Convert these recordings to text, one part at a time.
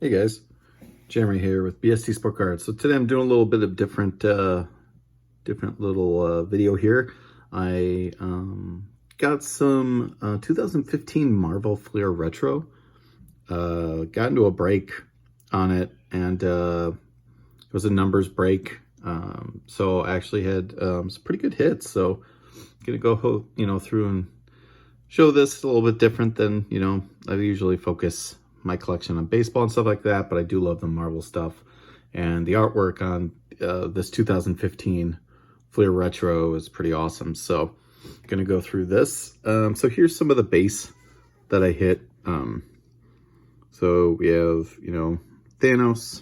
Hey guys, Jeremy here with BST Sport Cards. So today I'm doing a little bit of different little video here. I got some 2015 Marvel Fleer Retro. Got into a break on it, and it was a numbers break. So I actually had some pretty good hits. So I'm gonna go through and show this a little bit different than I usually focus my collection on baseball and stuff like that, but I do love the Marvel stuff, and the artwork on this 2015 Fleer Retro is pretty awesome. So I'm gonna go through this. So here's some of the base that I hit. So we have Thanos,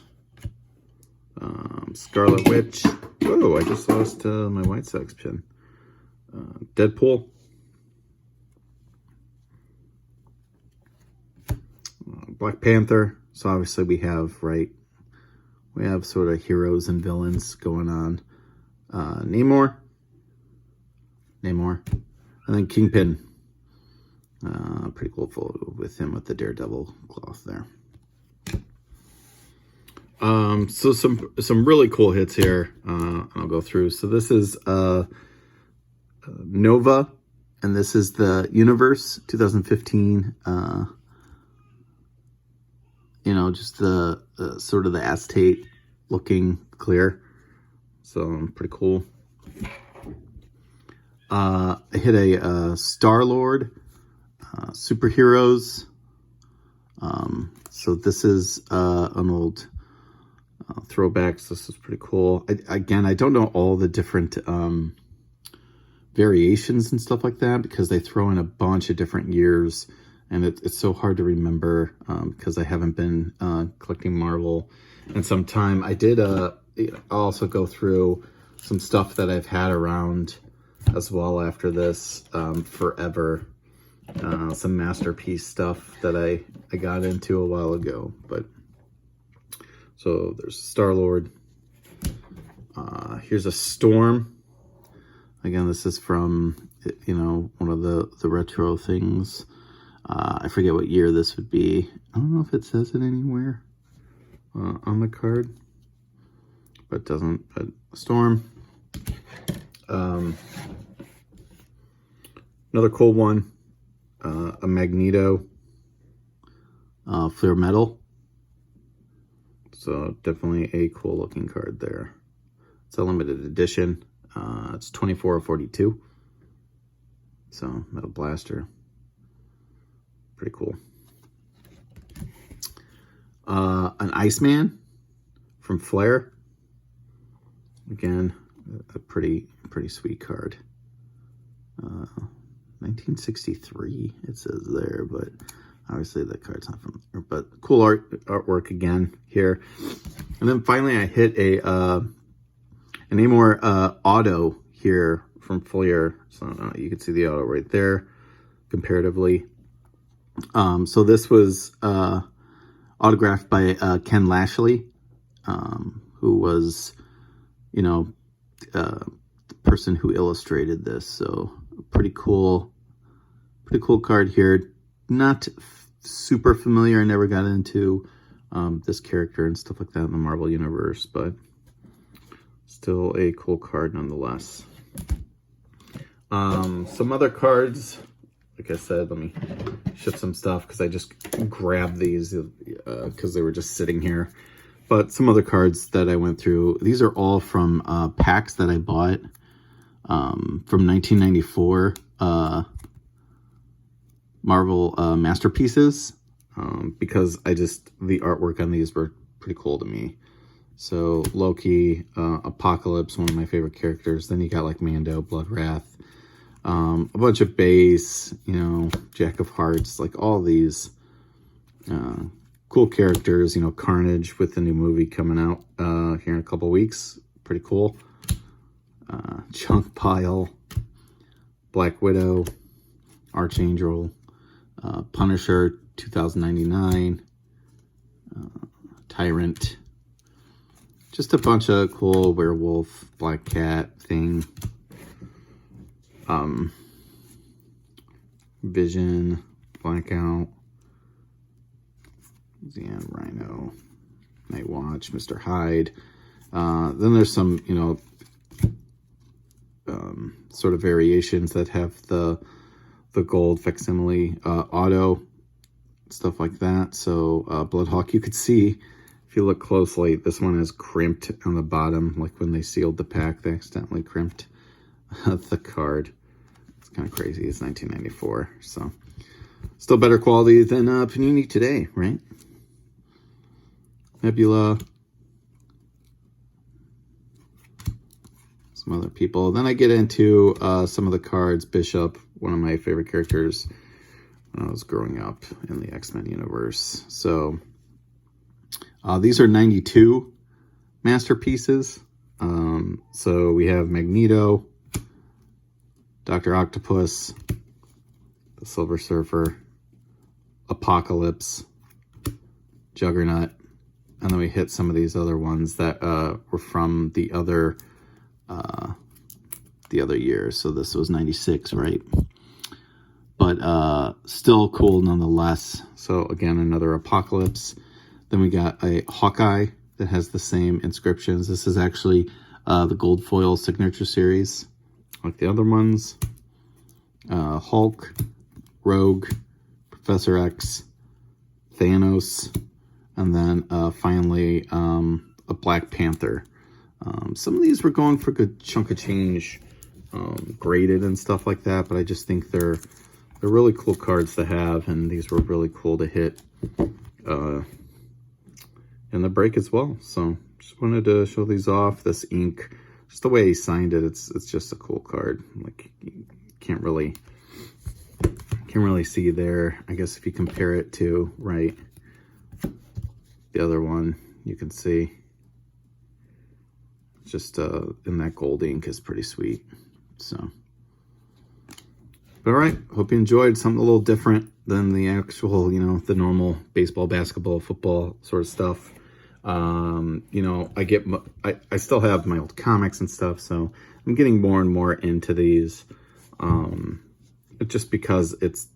Scarlet Witch. Whoa, I just lost my White Sox pin. Deadpool, Black Panther. So obviously we have sort of heroes and villains going on. Namor, and then Kingpin. Pretty cool photo with him with the Daredevil cloth there. So some really cool hits here. I'll go through. So this is Nova, and this is the Universe 2015. Just the sort of the acetate looking clear. So pretty cool. I hit a Star-Lord, Superheroes. So this is an old throwback. So this is pretty cool. I don't know all the different variations and stuff like that, because they throw in a bunch of different years. And it's so hard to remember because I haven't been collecting Marvel in some time. I did also go through some stuff that I've had around as well after this forever. Some Masterpiece stuff that I got into a while ago. But so there's Star-Lord. Here's a Storm. Again, this is from one of the retro things. I forget what year this would be. I don't know if it says it anywhere on the card, but it doesn't. But Storm. Another cool one, a Magneto Fleer Metal. So definitely a cool looking card there. It's a limited edition. It's 24 of 42. So Metal Blaster. Pretty cool. An Iceman from Flair. Again, a pretty sweet card. 1963 it says there, but obviously that card's not from there. But cool artwork again here. And then finally I hit an Namor auto here from Fleer. So you can see the auto right there comparatively. So this was autographed by Ken Lashley, who was, the person who illustrated this. So pretty cool card here. Not super familiar. I never got into this character and stuff like that in the Marvel Universe, but still a cool card nonetheless. Some other cards. Like I said, let me ship some stuff because I just grabbed these because they were just sitting here. But some other cards that I went through, these are all from packs that I bought from 1994 Marvel Masterpieces, because the artwork on these were pretty cool to me. So Loki, Apocalypse, one of my favorite characters. Then you got like Mando, Blood Wrath. A bunch of base, Jack of Hearts, like all these cool characters. Carnage with the new movie coming out here in a couple weeks. Pretty cool. Chunk Pile, Black Widow, Archangel, Punisher 2099, Tyrant. Just a bunch of cool Werewolf, Black Cat thing. Vision, Blackout, Zan, Rhino, Night Watch, Mr. Hyde. Then there's some, you know, sort of variations that have the gold facsimile auto, stuff like that. So Bloodhawk, you could see, if you look closely, this one is crimped on the bottom, like when they sealed the pack, they accidentally crimped the card. It's kind of crazy. It's 1994, so still better quality than Panini today, right? Nebula, some other people. Then I get into some of the cards. Bishop, one of my favorite characters when I was growing up in the X-Men universe. So these are 92 masterpieces. So we have Magneto, Dr. Octopus, the Silver Surfer, Apocalypse, Juggernaut, and then we hit some of these other ones that were from the other years. So this was 96, right? But still cool nonetheless. So again, another Apocalypse. Then we got a Hawkeye that has the same inscriptions. This is actually the gold foil signature series, like the other ones. Hulk, Rogue, Professor X, Thanos, and then finally a Black Panther. Some of these were going for a good chunk of change, graded and stuff like that, but I just think they're really cool cards to have, and these were really cool to hit in the break as well. So just wanted to show these off. This ink, just the way he signed it, it's just a cool card. Like, you can't really see there. I guess if you compare it to, right, the other one, you can see just in that gold ink is pretty sweet. So, all right, hope you enjoyed something a little different than the actual, you know, the normal baseball, basketball, football sort of stuff. You know, I still have my old comics and stuff, so I'm getting more and more into these, just because it's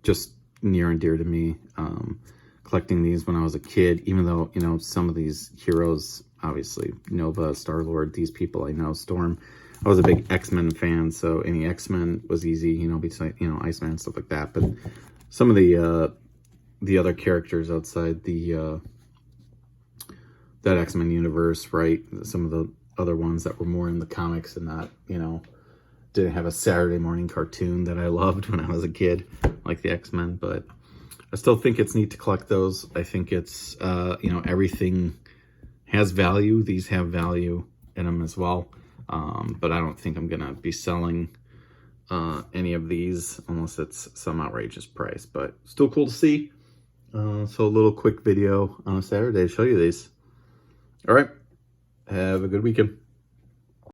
just near and dear to me, collecting these when I was a kid, even though, you know, some of these heroes, obviously, Nova, Star-Lord, these people I know, Storm. I was a big X-Men fan, so any X-Men was easy, you know, besides, you know, Iceman, stuff like that. But some of the other characters outside that X-Men universe, right? Some of the other ones that were more in the comics and not, you know, didn't have a Saturday morning cartoon that I loved when I was a kid, like the X-Men. But I still think it's neat to collect those. I think it's, you know, everything has value. These have value in them as well. But I don't think I'm going to be selling any of these unless it's some outrageous price. But still cool to see. So a little quick video on a Saturday to show you these. All right. Have a good weekend.